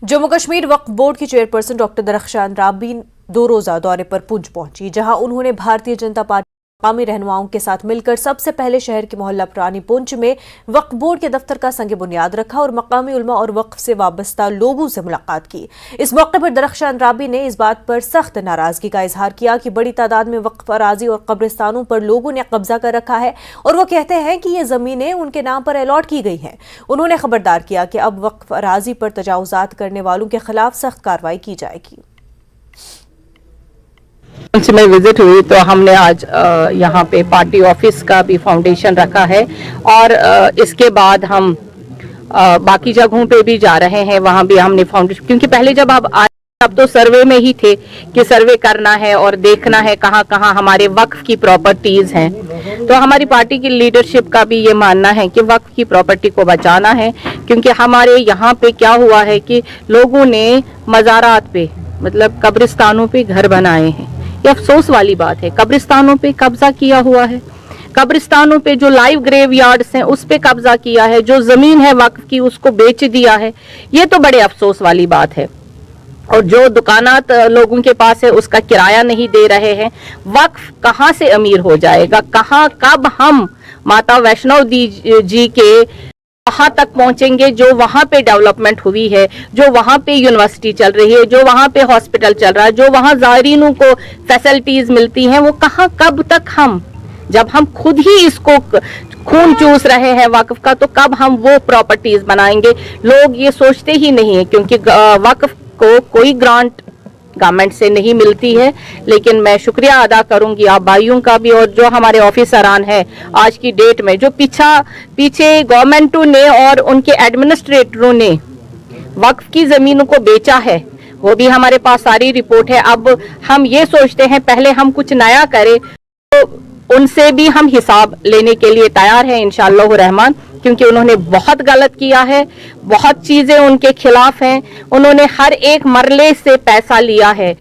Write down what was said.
जम्मू कश्मीर वक्फ board की chairperson doctor Darakhshan राबी 2 रोजा दौरे पर पुंछ पहुंची, जहां उन्होंने भारतीय जनता पार्टी मकामी रहनुमाओं के साथ मिलकर सबसे पहले शहर के मोहल्ला पुरानी पुंछ में वक्फ बोर्ड के दफ्तर का संग बुनियाद रखा और मकामी उलमा और वक्फ से वाबस्ता लोगों से मुलाकात की। इस मौके पर दरख्शान राबी ने इस बात पर सख्त नाराजगी का इजहार किया कि बड़ी तादाद में वक्फ अराजी और कब्रिस्तानों पर लोगों ने कब्जा कर रखा है और वो कहते हैं कि ये जमीनें उनके नाम पर अलॉट की गई हैं। उन्होंने खबरदार किया कि अब वक्फ अराजी पर तजावुजात करने वालों के खिलाफ सख्त कार्रवाई की जाएगी। में विजिट हुई तो हमने आज यहाँ पे पार्टी ऑफिस का भी फाउंडेशन रखा है और इसके बाद हम बाकी जगहों पे भी जा रहे हैं, वहाँ भी हमने फाउंडेशन, क्योंकि पहले जब आप आए अब तो सर्वे में ही थे कि सर्वे करना है और देखना है कहाँ कहाँ हमारे वक्फ की प्रॉपर्टीज हैं। तो हमारी पार्टी की लीडरशिप का भी ये मानना है कि वक्फ की प्रॉपर्टी को बचाना है, क्योंकि हमारे यहाँ पे क्या हुआ है कि लोगों ने मज़ारात पे मतलब कब्रिस्तानों पे घर बनाए हैं। ये अफसोस वाली बात है, कब्रिस्तानों पे कब्जा किया हुआ है, कब्रिस्तानों पे जो लाइव ग्रेव यार्ड्स हैं उस पे कब्जा किया है, जो जमीन है वक्फ की उसको बेच दिया है। ये तो बड़े अफसोस वाली बात है। और जो दुकानात लोगों के पास है उसका किराया नहीं दे रहे हैं। वक्फ कहाँ से अमीर हो जाएगा, कहाँ कब हम माता वैष्णो जी के वहां तक पहुंचेंगे जो वहां पे डेवलपमेंट हुई है, जो वहां पे यूनिवर्सिटी चल रही है, जो वहां पे हॉस्पिटल चल रहा है, जो वहां ज़ायरीनों को फैसिलिटीज मिलती हैं, वो कहाँ कब तक हम, जब हम खुद ही इसको खून चूस रहे हैं वक्फ का, तो कब हम वो प्रॉपर्टीज बनाएंगे। लोग ये सोचते ही नहीं है, क्योंकि वक्फ को कोई ग्रांट गवर्नमेंट से नहीं मिलती है। लेकिन मैं शुक्रिया अदा करूंगी आप भाइयों का भी और जो हमारे ऑफिसरान है आज की डेट में, जो पीछे गवर्नमेंटों ने और उनके एडमिनिस्ट्रेटरों ने वक्फ की जमीनों को बेचा है, वो भी हमारे पास सारी रिपोर्ट है। अब हम ये सोचते हैं पहले हम कुछ नया करें, तो उनसे भी हम हिसाब लेने के लिए तैयार हैं इंशाअल्लाह रहमान, क्योंकि उन्होंने बहुत गलत किया है, बहुत चीजें उनके खिलाफ हैं, उन्होंने हर एक मरले से पैसा लिया है।